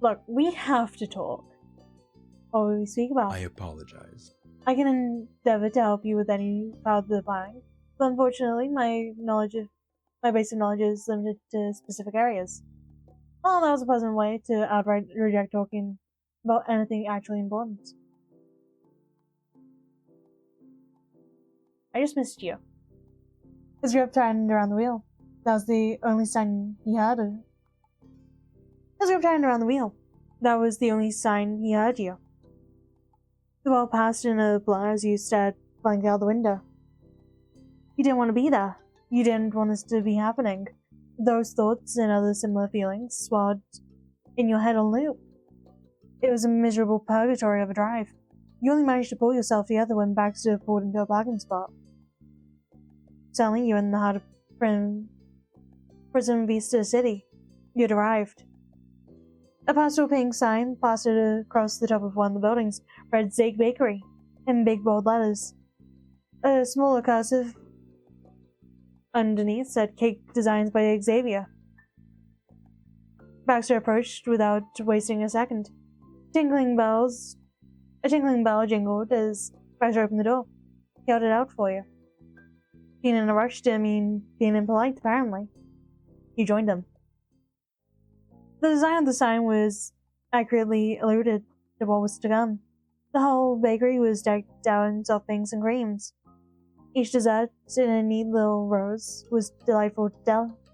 Look, we have to talk. What will we speak about? I apologize. I can endeavor to help you with any part of the planning, but unfortunately, my basic knowledge is limited to specific areas. Well, that was a pleasant way to outright reject talking about anything actually important. I just missed you. His grip tightened around the wheel. That was the only sign he had. His grip tightened around the wheel. That was the only sign he heard you. The world passed in a blur as you stared blankly out the window. You didn't want to be there. You didn't want this to be happening. Those thoughts and other similar feelings swirled in your head on loop. It was a miserable purgatory of a drive. You only managed to pull yourself together when Baxter pulled into a parking spot. Suddenly, you were in the heart of Prison Vista City. You'd arrived. A pastel pink sign plastered across the top of one of the buildings read Xake Bakery in big bold letters. A smaller cursive underneath said Cake Designs by Xavier. Baxter approached without wasting a second. A tinkling bell jingled as Baxter opened the door. He held it out for you. Being in a rush didn't mean being impolite, apparently. You joined him. The design of the sign was accurately alluded to what was to come. The whole bakery was decked out in soft pinks and creams. Each dessert in a neat little rose was delightfully delicate.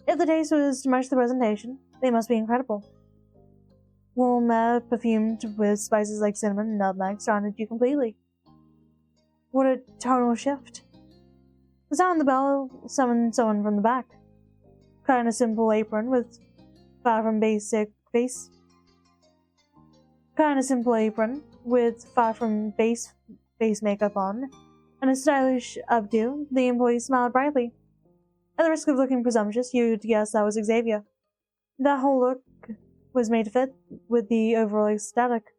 If the taste was to match the presentation, they must be incredible. Warm air perfumed with spices like cinnamon and nutmeg surrounded you completely. What a tonal shift. The sound of the bell summoned someone from the back. Clad in a simple apron with far from base makeup on, and a stylish updo, the employee smiled brightly. At the risk of looking presumptuous, you'd guess that was Xavier. That whole look was made to fit with the overall aesthetic.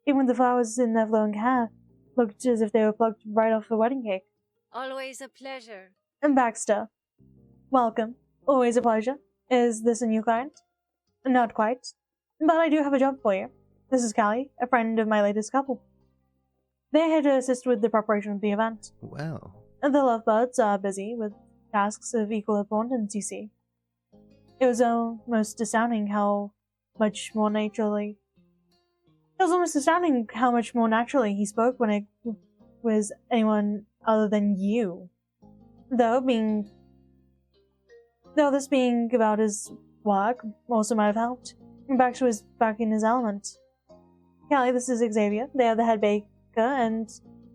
Even the flowers in their flowing hair looked as if they were plucked right off the wedding cake. Always a pleasure. And Baxter. Welcome. Always a pleasure. Is this a new client? Not quite. But I do have a job for you. This is Callie, a friend of my latest couple. They're here to assist with the preparation of the event. Well. The lovebirds are busy with tasks of equal importance, you see. It was almost astounding how much more naturally he spoke when it was anyone other than you. Though this being about his work also might have helped. Baxter was back in his element. Callie, this is Xavier. They are the head baker and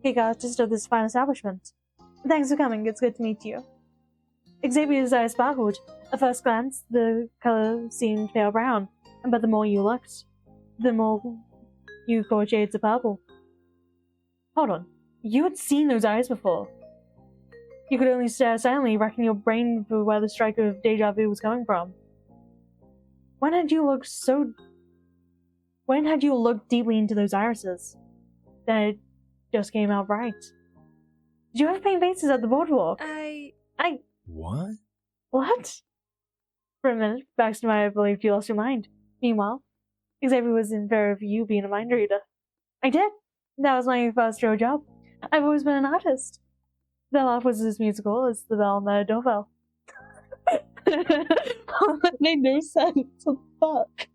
cake artist of this fine establishment. Thanks for coming. It's good to meet you. Xavier's eyes sparkled. At first glance, the color seemed pale brown, but the more you looked, the more you caught shades of purple. Hold on. You had seen those eyes before. You could only stare silently, racking your brain for where the strike of deja vu was coming from. When had you looked deeply into those irises? Then it just came out right. Did you ever paint faces at the boardwalk? What? What? For a minute, Baxter might have believed you lost your mind. Meanwhile, Xavier was in fear of you being a mind reader. I did. That was my first real job. I've always been an artist. Their laugh was as musical as the bell on the doorbell. That made no sense. What the fuck?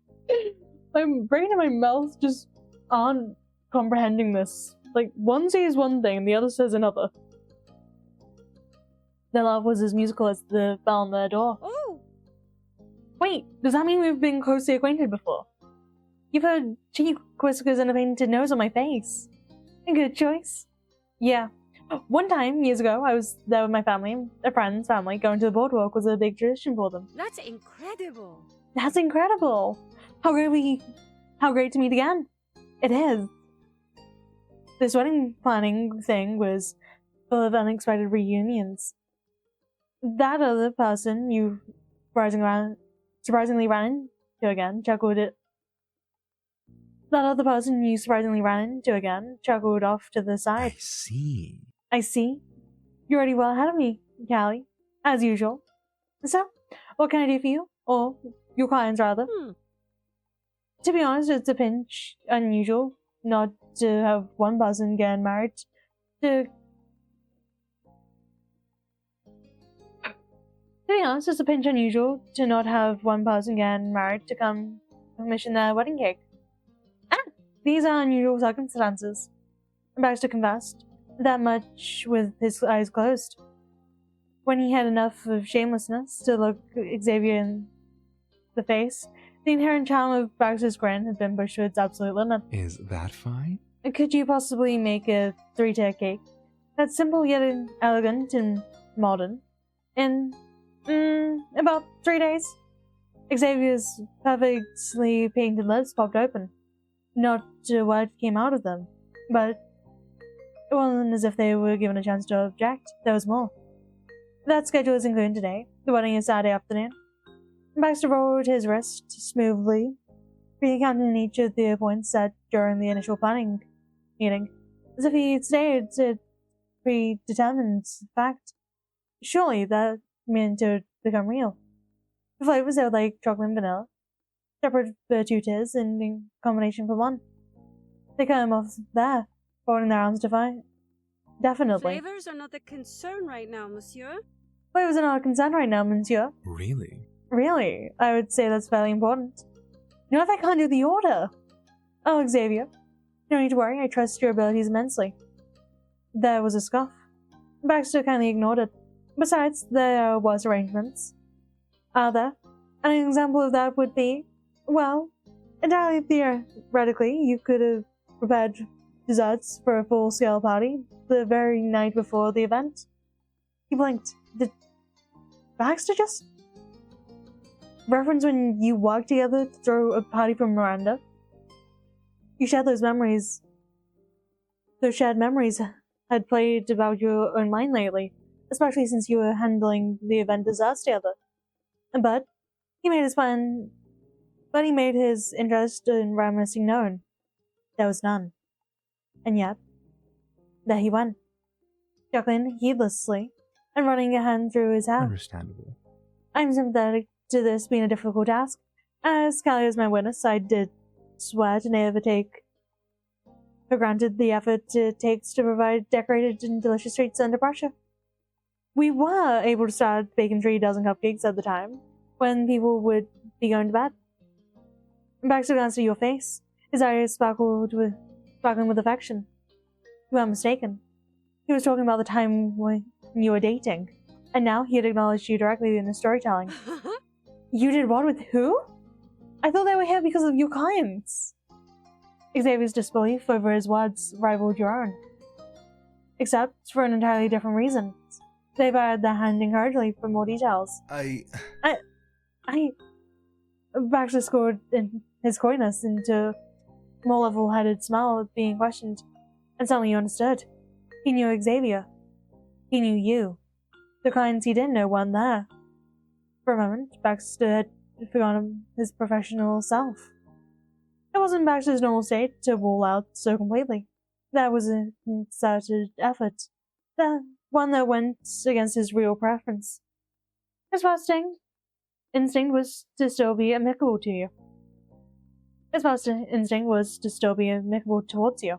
My brain and my mouth just aren't comprehending this. Like, one says one thing, the other says another. Their laugh was as musical as the bell on their door. Oh! Wait, does that mean we've been closely acquainted before? You've heard cheek whiskers and a painted nose on my face. A good choice. Yeah. One time, years ago, I was there with my family. A friend's family. Going to the boardwalk was a big tradition for them. That's incredible. That's incredible. How great to meet again. It is. This wedding planning thing was full of unexpected reunions. That other person you surprisingly ran into again chuckled off to the side. I see. I see. You're already well ahead of me, Callie. as usual. So, what can I do for you? Or your clients, rather? To be honest, it's a pinch unusual not to have one person get married. To be honest, it's a pinch unusual to not have one person get married to commission their wedding cake. These are unusual circumstances. Baxter confessed, that much with his eyes closed. When he had enough of shamelessness to look Xavier in the face, the inherent charm of Baxter's grin had been pushed to its absolute limit. Is that fine? Could you possibly make a 3-tier cake that's simple yet elegant and modern in about 3 days? Xavier's perfectly painted lips popped open. Not a word came out of them, but it wasn't as if they were given a chance to object. There was more. That schedule is included today. The wedding is Saturday afternoon. Baxter rolled his wrist smoothly, recounting each of the points set during the initial planning meeting, as if he stated a predetermined fact. Surely that meant it would become real. The flavors are like chocolate and vanilla, separate for 2 tiers and in combination for 1. They cut him off there, folding their arms to fight. Definitely. Flavors are not a concern right now, monsieur. Flavors are not a concern right now, monsieur. Really? Really? I would say that's fairly important. You know if I can't do the order? Oh, Xavier. No need to worry, I trust your abilities immensely. There was a scoff. Baxter kindly ignored it. Besides, there was arrangements. Are there? An example of that would be, well, entirely theoretically, you could have prepared desserts for a full-scale party the very night before the event. He blinked. Did Baxter just reference when you worked together to throw a party for Miranda? You shared those memories. Those shared memories had played about your own mind lately, especially since you were handling the event desserts together. But he made his interest in reminiscing known. There was none. And yet, there he went, chuckling heedlessly and running a hand through his hair. Understandable. I'm sympathetic to this being a difficult task. As Callie is my witness, I did swear to never take for granted the effort it takes to provide decorated and delicious treats under pressure. We were able to start baking 3 dozen cupcakes at the time, when people would be going to bed. Baxter glanced at your face, his eyes sparkling with affection. You weren't mistaken. He was talking about the time when you were dating, and now he had acknowledged you directly in his storytelling. You did what with who? I thought they were here because of your clients. Xavier's disbelief over his words rivaled your own. Except for an entirely different reason. They bowed their hand encouragingly for more details. Baxter scored in his coyness into a more level-headed smile at being questioned, and suddenly you understood. He knew Xavier. He knew you. The clients he didn't know weren't there. For a moment, Baxter had forgotten his professional self. It wasn't Baxter's normal state to wall out so completely. That was a concerted effort. One that went against his real preference. His first instinct was to still be amicable to you. His first instinct was to still be amicable towards you.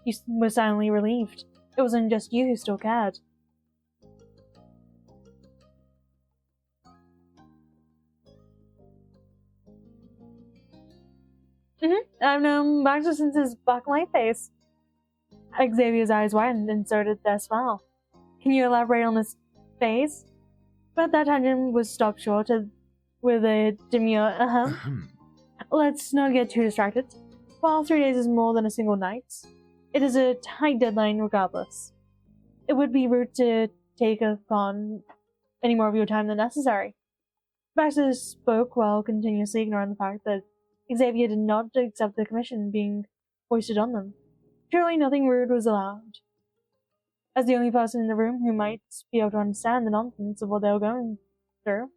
You were silently relieved. It wasn't just you who still cared. I've known Baxter since his black and white face. Xavier's eyes widened and so did their smile. Can you elaborate on this phase? But that tangent was stopped short with a demure Let's not get too distracted. While 3 days is more than a single night, it is a tight deadline regardless. It would be rude to take upon any more of your time than necessary. Baxter spoke while continuously ignoring the fact that Xavier did not accept the commission being foisted on them. Surely nothing rude was allowed. As the only person in the room who might be able to understand the nonsense of what they were going through,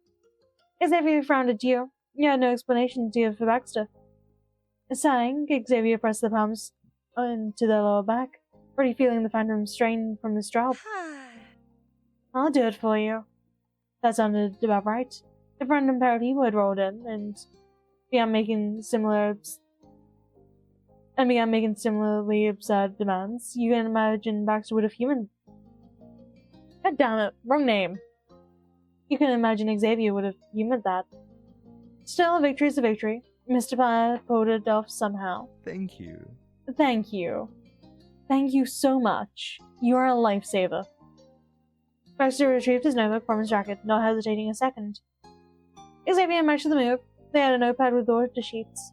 Xavier frowned at you. You had no explanation to give for Baxter. Sighing, Xavier pressed the palms into their lower back, already feeling the phantom strain from his job. I'll do it for you. That sounded about right. If random pair of people had rolled in and began making similarly absurd demands, you can imagine Baxter would have humored. God damn it, wrong name. You can imagine Xavier would have humored that. Still, a victory is a victory. Mr. Pye pulled it off somehow. Thank you. Thank you. Thank you so much. You are a lifesaver. Baxter retrieved his notebook from his jacket, not hesitating a second. Xavier matched the move. They had a notepad with order sheets.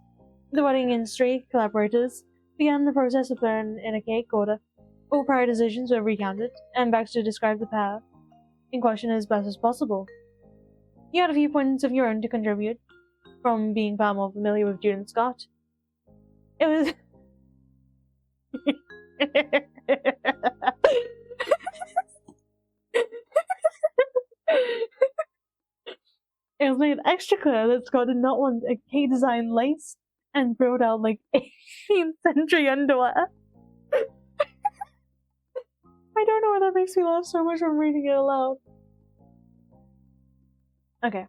The wedding industry collaborators began the process of putting in a cake order. All prior decisions were recounted, and Baxter described the pair in question as best as possible. You had a few points of your own to contribute, from being far more familiar with June and Scott. It was... It was made extra clear that Scott did not want a K-design lace and brought out like 18th century underwear. I don't know why that makes me laugh so much when reading it aloud. Okay.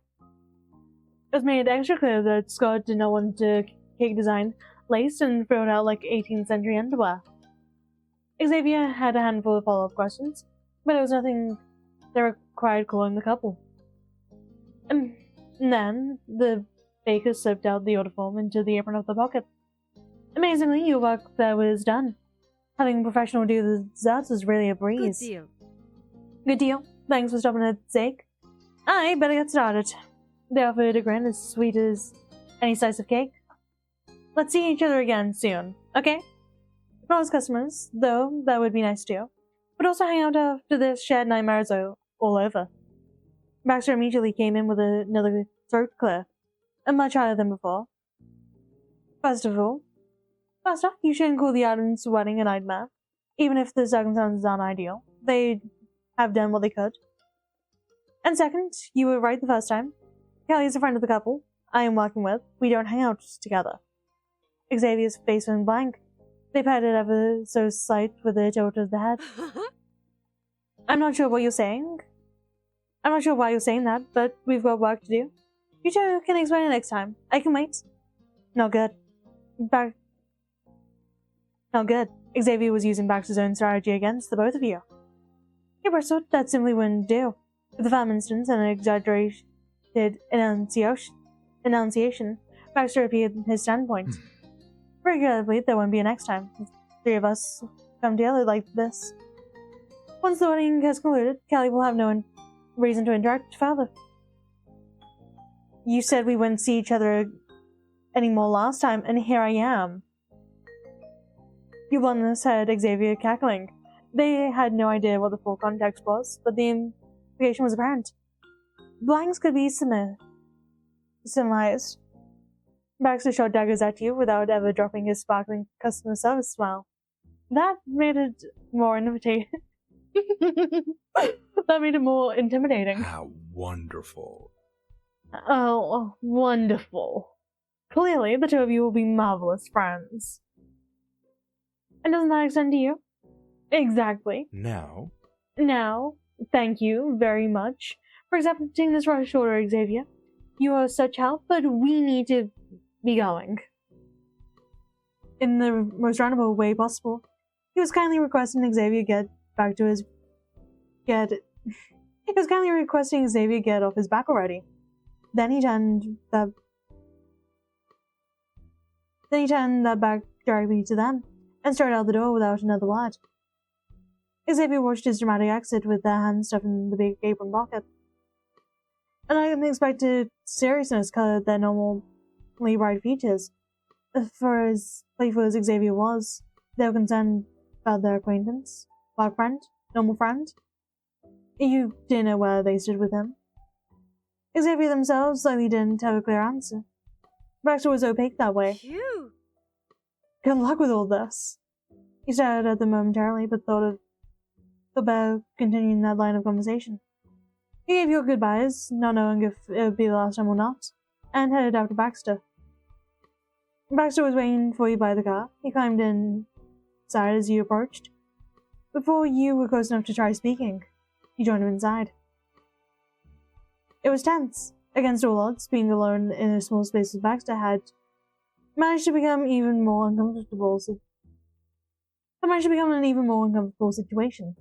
It was made extra clear that Scott did not want a K-design lace and brought out like 18th century underwear. Xavier had a handful of follow-up questions, but it was nothing that required calling the couple. And then, the baker slipped out the order form into the apron of the pocket. Amazingly, your work there was done. Having a professional do the desserts was really a breeze. Good deal. Good deal. Thanks for stopping at Xake. I better get started. They offered a grin as sweet as any slice of cake. Let's see each other again soon, okay? Not as customers, though that would be nice too. But also hang out after this shared nightmares are all over. Baxter immediately came in with another throat clear, and much higher than before. First of all, Master, you shouldn't call the Adams' wedding a nightmare, even if the circumstances aren't ideal. They have done what they could. And second, you were right the first time. Kelly is a friend of the couple I am working with. We don't hang out together. Xavier's face went blank. They patted ever so slight with a tilt of the head. I'm not sure what you're saying. I'm not sure why you're saying that, but we've got work to do. You two can explain it next time. I can wait. Not good. Not good. Xavier was using Baxter's own strategy against the both of you. He bristled. That simply wouldn't do. With a firm instance and an exaggerated enunciation, Baxter appeared his standpoint. Regrettably, there won't be a next time. The three of us come together like this. Once the wedding has concluded, Kelly will have no reason to interact further. You said we wouldn't see each other anymore last time, and here I am. You bluntness had Xavier cackling. They had no idea what the full context was, but the implication was apparent. Blanks could be symbolized. Baxter shot daggers at you without ever dropping his sparkling customer service smile. That made it more intimidating. That made it more intimidating. How wonderful. Oh, wonderful. Clearly, the two of you will be marvelous friends. And doesn't that extend to you? Exactly. Now, Now, thank you very much for accepting this rush order, Xavier. You are such help, but we need to be going. In the most roundabout way possible, he was kindly requesting Xavier get off his back already. Then he turned that back directly to them, and started out the door without another word. Xavier watched his dramatic exit with their hands stuffed in the big apron pocket. An unexpected seriousness colored their normally bright features. For as playful as Xavier was, they were concerned about their acquaintance, work friend, normal friend. You didn't know where they stood with him. Xavier themselves likely didn't have a clear answer. Baxter was opaque that way. Phew. Good luck with all this. He stared at them momentarily, but thought about continuing that line of conversation. He gave your goodbyes, not knowing if it would be the last time or not, and headed out to Baxter. Baxter was waiting for you by the car. He climbed inside as you approached. Before you were close enough to try speaking, you joined him inside. It was tense. Against all odds, being alone in a small space with Baxter had managed to become an even more uncomfortable situation.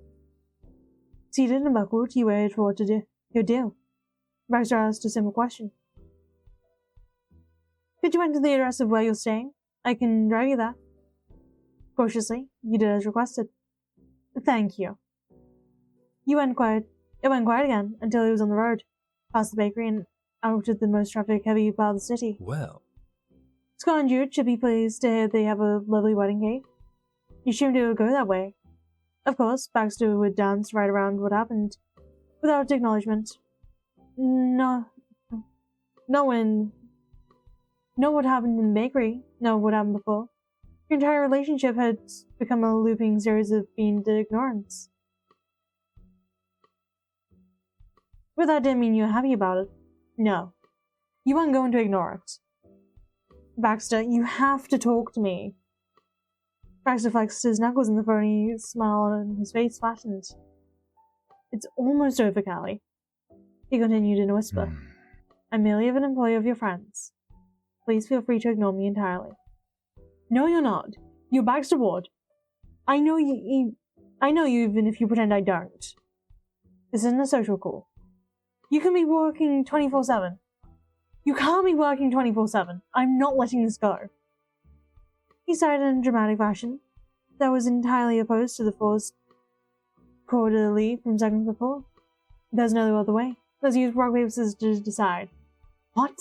Seated and buckled, you waited for what he would do. Baxter asked a simple question. Could you enter the address of where you're staying? I can drive you there. Cautiously, you did as requested. Thank you. It went quiet again until he was on the road, past the bakery and out of the most traffic-heavy part of the city. Well, Scott and Jude should be pleased to hear they have a lovely wedding cake. You assumed it would go that way. Of course, Baxter would dance right around what happened, without acknowledgement. No what happened in the bakery, know what happened before. Your entire relationship had become a looping series of feigned ignorance. But that didn't mean you were happy about it. No. You weren't going to ignore it. Baxter, you have to talk to me. Baxter flexed his knuckles and the phony smile on his face flattened. It's almost over, Callie. He continued in a whisper. I'm merely an employee of your friends. Please feel free to ignore me entirely. No, you're not. You're Baxter Ward. I know you even if you pretend I don't. This isn't a social call. You can be working 24/7. You can't be working 24/7. I'm not letting this go. He sighed in a dramatic fashion that was entirely opposed to the forced quarterly from seconds before. There's no other way. Let's use rock, paper, scissors to decide. What?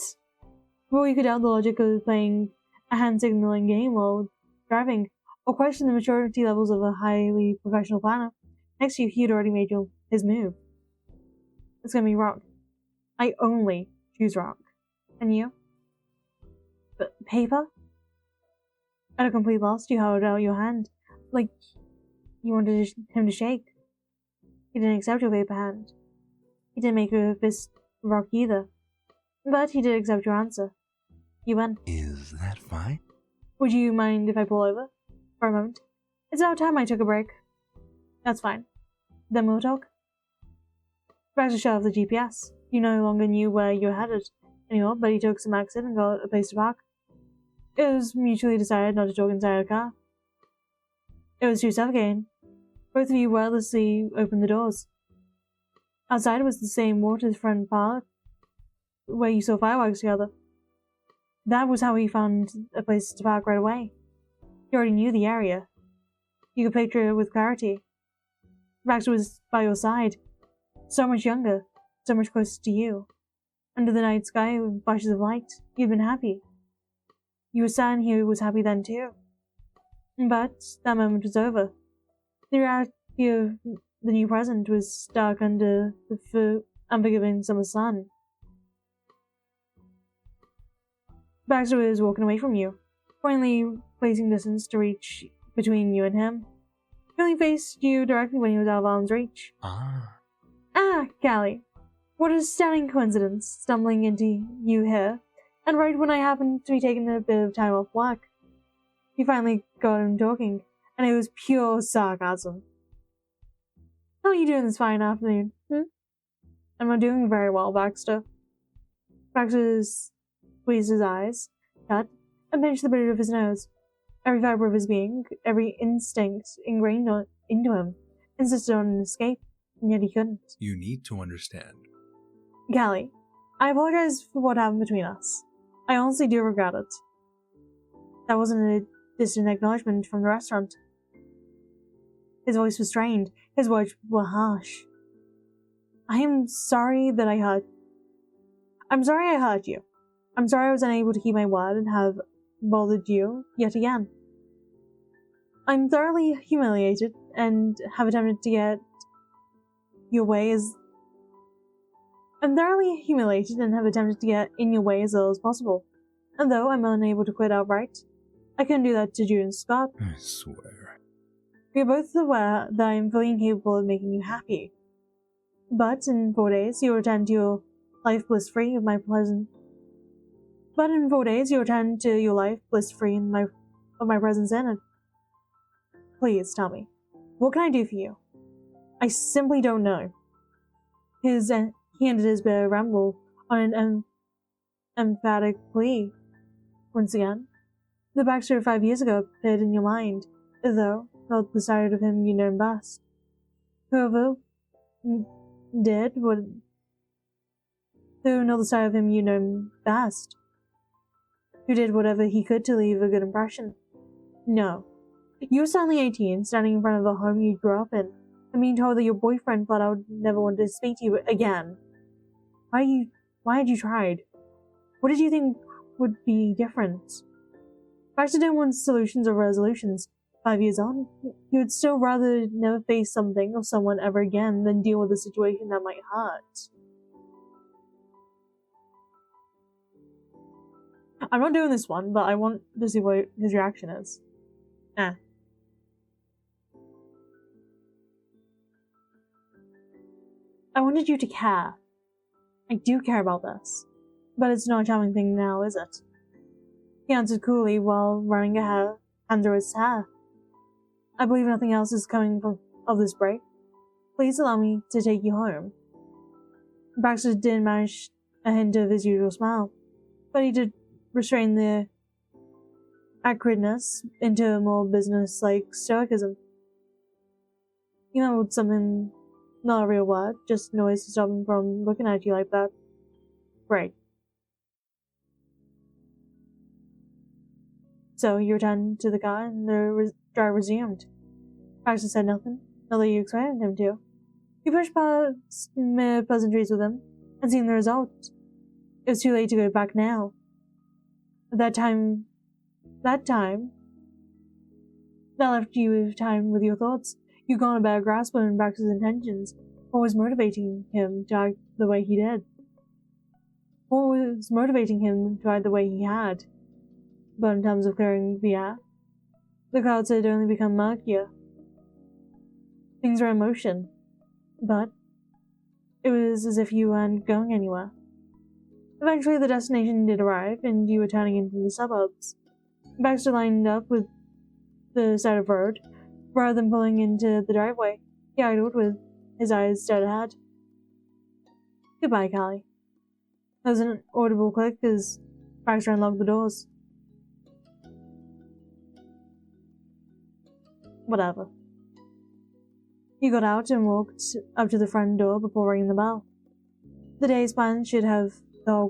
Before you could doubt the logic of playing a hand signaling game while driving, or question the maturity levels of a highly professional planner, next to you he had already made his move. It's gonna be rock. I only choose rock. And you? But paper? At a complete loss, you held out your hand, like you wanted him to shake. He didn't accept your paper hand. He didn't make a fist rock either. But he did accept your answer. You win. is that fine? Would you mind if I pull over? For a moment. It's about time I took a break. That's fine. Then we'll talk. Baxter shut off the GPS. You no longer knew where you were headed anymore, but he took some exit and got a place to park. It was mutually decided not to talk inside the car. It was too suffocating. Both of you wordlessly opened the doors. Outside was the same waterfront park where you saw fireworks together. That was how he found a place to park right away. He already knew the area. You could picture it with clarity. Baxter was by your side. So much younger. So much closer to you. Under the night sky with flashes of light. You'd been happy. You were sad and he was happy then too. But that moment was over. The reality of the new present was dark under the unforgiving summer sun. Baxter was walking away from you, finally placing distance to reach between you and him. He only faced you directly when he was out of arm's reach. Callie. What a stunning coincidence, stumbling into you here, and right when I happened to be taking a bit of time off work. You finally got him talking, and it was pure sarcasm. How are you doing this fine afternoon, I'm doing very well, Baxter. Baxter squeezed his eyes shut and pinched the bridge of his nose. Every fiber of his being, every instinct ingrained into him, insisted on an escape, and yet he couldn't. You need to understand. Callie, I apologize for what happened between us. I honestly do regret it. That wasn't a distant acknowledgement from the restaurant. His voice was strained. His words were harsh. I'm sorry I hurt you. I'm sorry I was unable to keep my word and have bothered you yet again. I'm thoroughly humiliated and have attempted to get in your way as little as possible. And though I'm unable to quit outright, I couldn't do that to Jude and Scott. I swear. We are both aware that I am fully incapable of making you happy. But in 4 days, you will return to your life bliss-free of my presence. But in 4 days, you'll return to your life bliss-free of my presence in it. Please, tell me. What can I do for you? I simply don't know. He ended his bit of ramble on an emphatic plea. Once again, the Baxter of 5 years ago appeared in your mind, though felt the side of him you known best. Whoever did what... Who know the side of him you know best? Who did whatever he could to leave a good impression? No. You were suddenly 18, standing in front of the home you grew up in, and being told that your boyfriend flat out never wanted to speak to you again. Why had you tried? What did you think would be different? Baxter didn't want solutions or resolutions. 5 years on, he would still rather never face something or someone ever again than deal with a situation that might hurt. I'm not doing this one, but I want to see what his reaction is. I wanted you to care. I do care about this. But it's not a charming thing now, is it? He answered coolly while running a hand through his hair. I believe nothing else is coming of this break. Please allow me to take you home. Baxter didn't manage a hint of his usual smile, but he did restrain the acridness into a more business-like stoicism. He mumbled something, not a real word, just noise to stop him from looking at you like that. Great. So you returned to the car and the drive resumed. Baxter said nothing, not that you expected him to. You pushed past mere pleasantries with him, and seeing the result. It was too late to go back now. That left you with time with your thoughts. You got a better grasp on Baxter's intentions. What was motivating him to act the way he did? What was motivating him to act the way he had? But in terms of clearing the air, the clouds had only become murkier. Things were in motion, but it was as if you weren't going anywhere. Eventually the destination did arrive, and you were turning into the suburbs. Baxter lined up with the side of the road. Rather than pulling into the driveway, he idled with his eyes dead ahead. Goodbye, Callie. There was an audible click as Baxter unlocked the doors. Whatever. He got out and walked up to the front door before ringing the bell. The day's plan should have the whole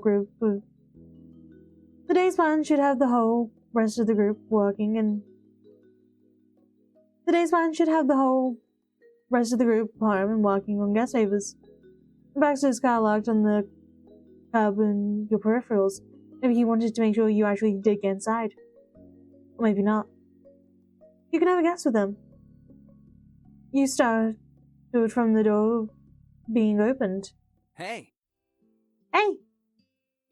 rest of the group working and home and working on guest favors. Baxter's car locked on the curb in your peripherals. Maybe he wanted to make sure you actually did get inside. Or maybe not. You can have a guess with him. You started from the door being opened. Hey! Hey!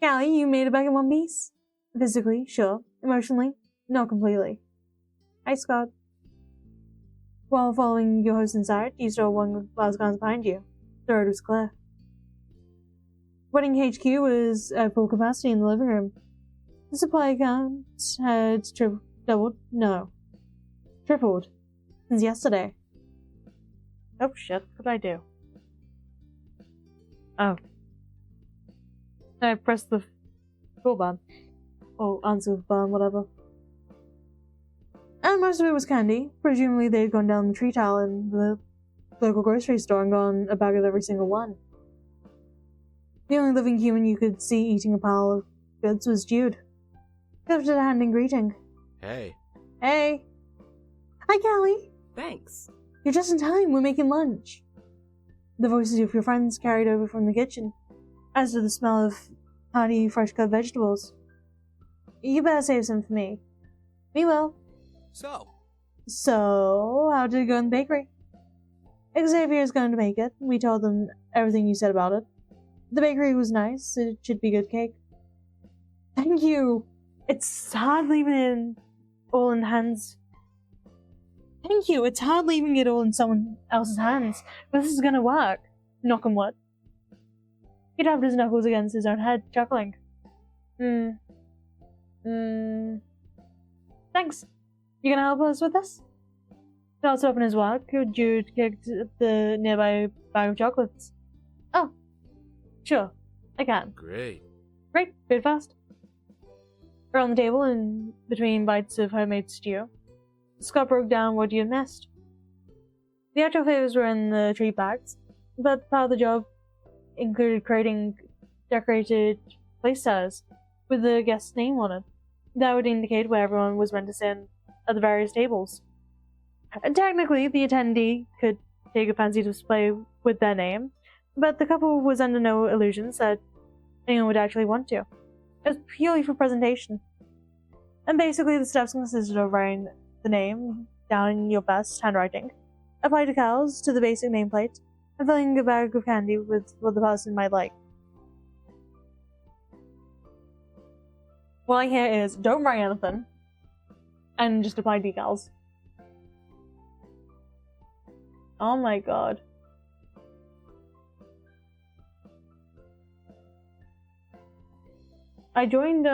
Callie, you made it back in one piece? Physically, sure. Emotionally, not completely. Hi, Scott. While following your host inside, you saw one glass glance behind you. The road was clear. Wedding HQ was at full capacity in the living room. The supply count had tripled since yesterday. Oh shit, what did I do? Oh. I pressed the call button. Or answer button, whatever. And most of it was candy. Presumably they'd gone down the tree tile in the local grocery store and gotten a bag of every single one. The only living human you could see eating a pile of goods was Jude. He lifted a hand in greeting. Hey. Hey! Hi, Callie! Thanks. You're just in time, we're making lunch. The voices of your friends carried over from the kitchen, as did the smell of hearty, fresh-cut vegetables. You better save some for me. We will. So, how did it go in the bakery? Xavier's going to make it. We told them everything you said about it. The bakery was nice. It should be good cake. Thank you. It's hard leaving it all in hands. Thank you. It's hard leaving it all in someone else's hands, but this is gonna work. Knock on wood. He tapped his knuckles against his own head, chuckling. Thanks. You gonna help us with this? To also open his work, Jude kicked the nearby bag of chocolates. Oh, sure, I can. Great. Great, bit fast. Around the table, in between bites of homemade stew, Scott broke down what you had missed. The actual favors were in the treat bags, but part of the job included creating decorated placesetters with the guest's name on it. That would indicate where everyone was meant to sit at the various tables. And technically, the attendee could take a fancy display with their name, but the couple was under no illusions that anyone would actually want to. It was purely for presentation. And basically, the steps consisted of writing the name down in your best handwriting, apply decals to the basic nameplate, and filling a bag of candy with what the person might like. What I hear is, don't write anything, and just apply decals. Oh my god. I joined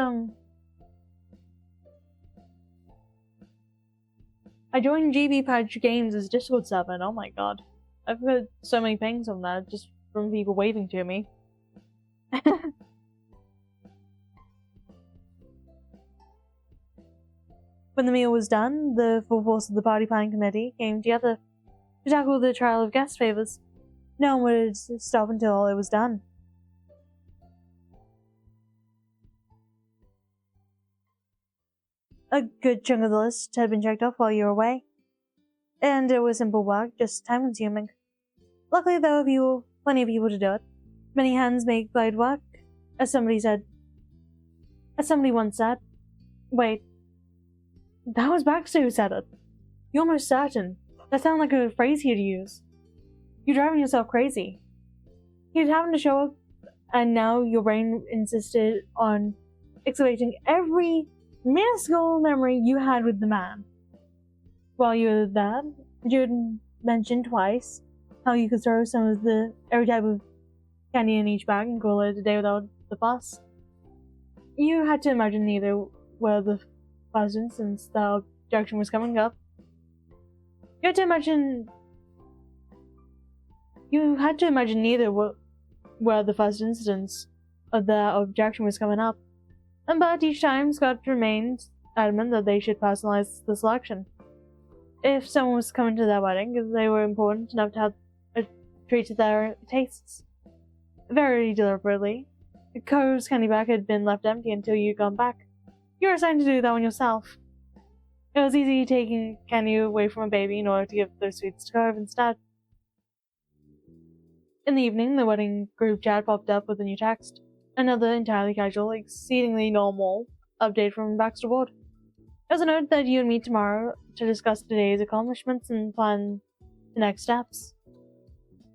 GB Patch Games' Discord server, and oh my god. I've heard so many pings on that just from people waving to me. When the meal was done, the full force of the party planning committee came together to tackle the trial of guest favors. No one would stop until it was done. A good chunk of the list had been checked off while you were away, and it was simple work, just time-consuming. Luckily, there were plenty of people to do it. Many hands make light work, as somebody once said. Wait, that was Baxter who said it. You're almost certain. That sounded like a phrase he'd use. You're driving yourself crazy. He'd happened to show up, and now your brain insisted on excavating every minuscule memory you had with the man. While you were there, Jude mentioned twice how you could throw every type of candy in each bag and call it a day without the fuss. You had to imagine neither were the fuzzing since the objection was coming up. You had to imagine neither were the first instance of the objection was coming up. But each time, Scott remained adamant that they should personalize the selection. If someone was coming to their wedding, they were important enough to have a treat to their tastes. Very deliberately, Cove's candy bag had been left empty until you'd gone back. You were assigned to do that one yourself. It was easy taking candy away from a baby in order to give those sweets to Cove instead. In the evening, the wedding group chat popped up with a new text. Another entirely casual, exceedingly normal update from Baxter Ward. It was a note that you would meet tomorrow to discuss today's accomplishments and plan the next steps.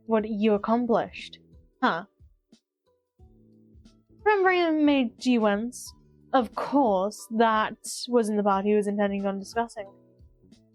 What you accomplished. Huh. Remembering it made you wince. Of course, that wasn't the part he was intending on discussing.